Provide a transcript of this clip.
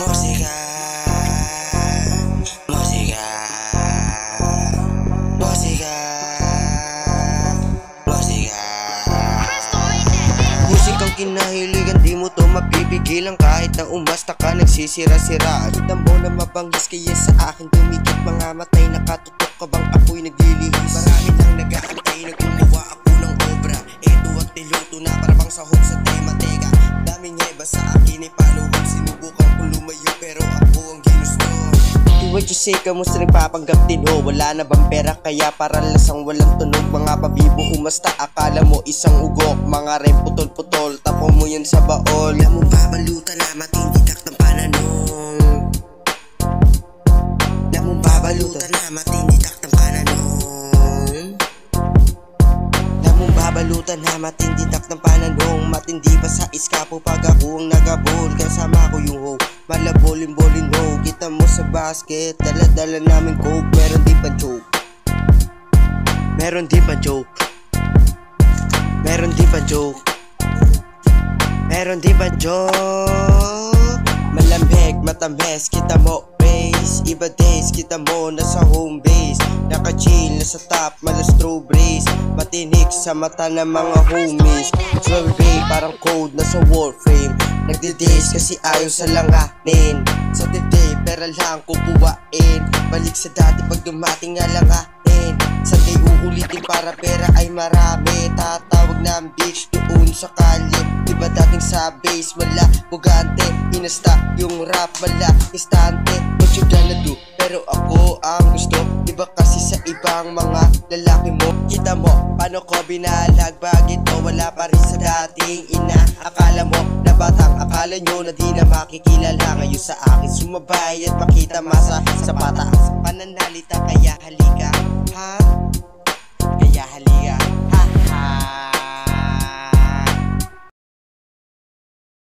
Musika, musika, musika, musika. Musikang kinahiligan, di mo to mapipigilan. Kahit na umasta ka, nagsisira-sira. Kita mo na mabanggis, kaya sa akin tumikit. Mga matay nakatutok ka bang ako'y naglilihis. Marami nang nag-aantay, nagkukuha ako ng obra. Eto at niluto na para bang sahog sa tema. Teka, daming heba sa akin, paano kung sinubukan kong lumayo, pero ako ang ginusto. What you say, kamusta nagpapanggap din ho? Wala na bang pera kaya parang lasang walang tunog? Mga pabibo umasta, akala mo isang ugok. Mga rem putol-putol, tapong mo yun sa baol. Alam mo babalutan na matinditak ng pananong. Alam mo babalutan na matinditak ng pananong. Alam mo babalutan na matinditak ng pananong. Matindi pa sa iskapo pag ako ang nagabol. Kasama ko yung ho, malabolin-bolin ho. Kita mo sa basket, dala-dala namin coke. Meron di pa joke, meron di pa joke, meron di pa joke, meron di pa joke. Malamig, matamis, kita mo base. Iba days, kita mo nasa home base. Naka-chill, nasa top, malastro brace. Matinik sa mata ng mga homies. Survey, parang code, nasa warframe. Nagdi-days kasi ayaw sa langanin. Sa today, pera lang kukuhain. Balik sa dati pag dumating nga langanin. Sunday uulitin para pera ay marami. Tatawag ng bitch doon sa kalye. Diba dating sa base, wala bugante. Inasta yung rap, wala istante. What you gonna do? Pero ako ang gusto. Diba kasi sa ibang mga lalaki mo. Kita mo, paano ko binalag? Bakit to wala pa rin sa dating ina? Akala mo na batang, akala nyo na di na makikilala. Ngayon sa akin sumabay at makita masa sa pataas pananalita. Kaya halika, ha?